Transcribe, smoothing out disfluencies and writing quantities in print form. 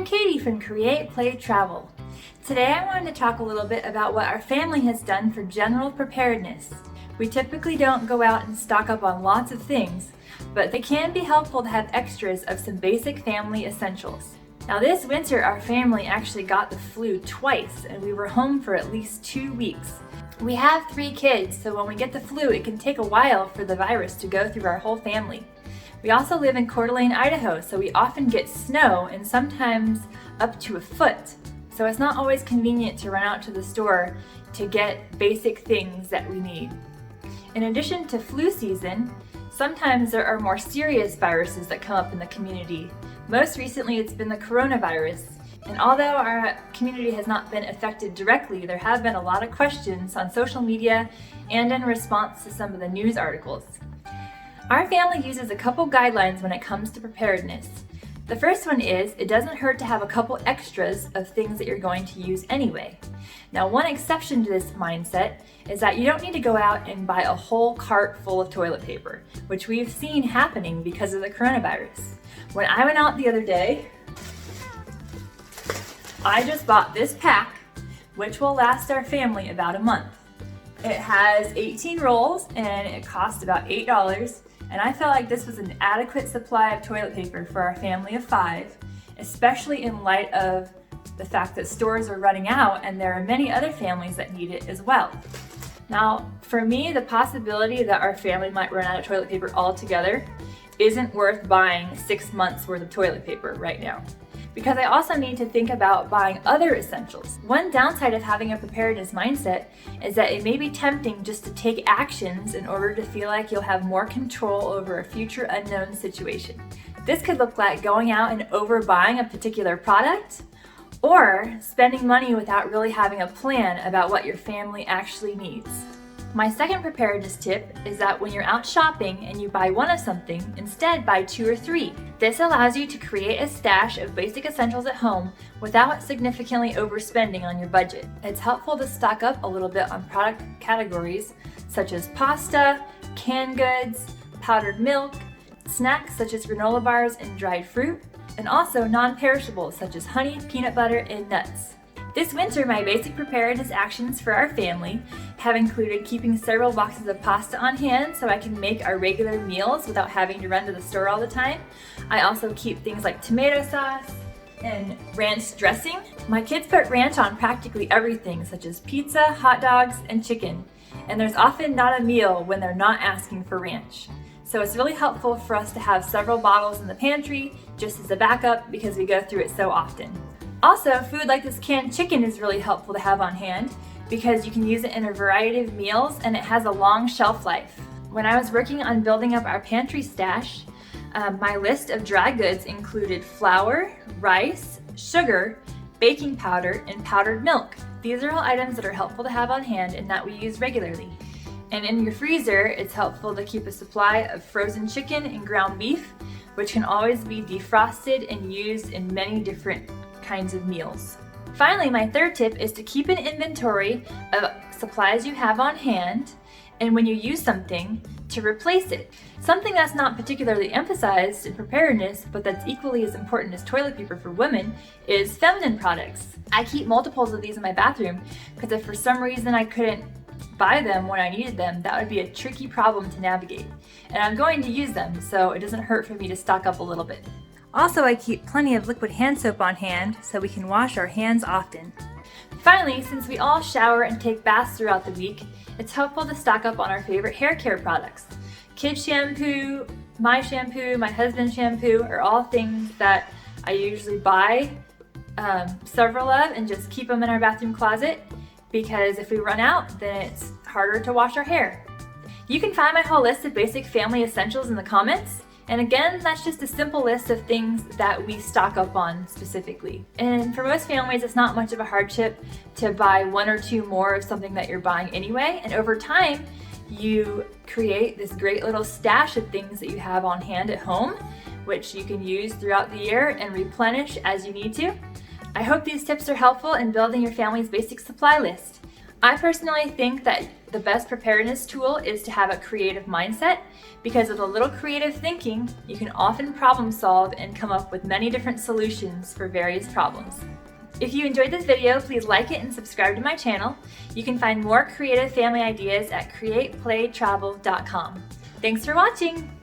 I'm Katie from Create, Play, Travel. Today I wanted to talk a little bit about what our family has done for general preparedness. We typically don't go out and stock up on lots of things, but it can be helpful to have extras of some basic family essentials. Now this winter our family actually got the flu twice and we were home for at least 2 weeks. We have 3 kids, so when we get the flu it can take a while for the virus to go through our whole family. We also live in Coeur d'Alene, Idaho, so we often get snow and sometimes up to a foot. So it's not always convenient to run out to the store to get basic things that we need. In addition to flu season, sometimes there are more serious viruses that come up in the community. Most recently it's been the coronavirus. And although our community has not been affected directly, there have been a lot of questions on social media and in response to some of the news articles. Our family uses a couple guidelines when it comes to preparedness. The first one is, it doesn't hurt to have a couple extras of things that you're going to use anyway. Now, one exception to this mindset is that you don't need to go out and buy a whole cart full of toilet paper, which we've seen happening because of the coronavirus. When I went out the other day, I just bought this pack, which will last our family about a month. It has 18 rolls and it cost about $8. And I felt like this was an adequate supply of toilet paper for our family of 5, especially in light of the fact that stores are running out and there are many other families that need it as well. Now, for me, the possibility that our family might run out of toilet paper altogether isn't worth buying 6 months worth of toilet paper right now, because I also need to think about buying other essentials. One downside of having a preparedness mindset is that it may be tempting just to take actions in order to feel like you'll have more control over a future unknown situation. This could look like going out and overbuying a particular product, or spending money without really having a plan about what your family actually needs. My second preparedness tip is that when you're out shopping and you buy one of something, instead buy 2 or 3. This allows you to create a stash of basic essentials at home without significantly overspending on your budget. It's helpful to stock up a little bit on product categories such as pasta, canned goods, powdered milk, snacks such as granola bars and dried fruit, and also non-perishables such as honey, peanut butter, and nuts. This winter, my basic preparedness actions for our family have included keeping several boxes of pasta on hand so I can make our regular meals without having to run to the store all the time. I also keep things like tomato sauce and ranch dressing. My kids put ranch on practically everything, such as pizza, hot dogs, and chicken. And there's often not a meal when they're not asking for ranch. So it's really helpful for us to have several bottles in the pantry just as a backup because we go through it so often. Also, food like this canned chicken is really helpful to have on hand because you can use it in a variety of meals and it has a long shelf life. When I was working on building up our pantry stash, my list of dry goods included flour, rice, sugar, baking powder, and powdered milk. These are all items that are helpful to have on hand and that we use regularly. And in your freezer, it's helpful to keep a supply of frozen chicken and ground beef, which can always be defrosted and used in many different kinds of meals. Finally, my third tip is to keep an inventory of supplies you have on hand, and when you use something, to replace it. Something that's not particularly emphasized in preparedness, but that's equally as important as toilet paper for women, is feminine products. I keep multiples of these in my bathroom because if for some reason I couldn't buy them when I needed them, that would be a tricky problem to navigate. And I'm going to use them, so it doesn't hurt for me to stock up a little bit. Also, I keep plenty of liquid hand soap on hand so we can wash our hands often. Finally, since we all shower and take baths throughout the week, it's helpful to stock up on our favorite hair care products. Kids shampoo, my husband's shampoo are all things that I usually buy several of and just keep them in our bathroom closet because if we run out, then it's harder to wash our hair. You can find my whole list of basic family essentials in the comments. And again, that's just a simple list of things that we stock up on specifically. And for most families, it's not much of a hardship to buy 1 or 2 more of something that you're buying anyway. And over time, you create this great little stash of things that you have on hand at home, which you can use throughout the year and replenish as you need to. I hope these tips are helpful in building your family's basic supply list. I personally think that the best preparedness tool is to have a creative mindset, because with a little creative thinking, you can often problem solve and come up with many different solutions for various problems. If you enjoyed this video, please like it and subscribe to my channel. You can find more creative family ideas at createplaytravel.com. Thanks for watching!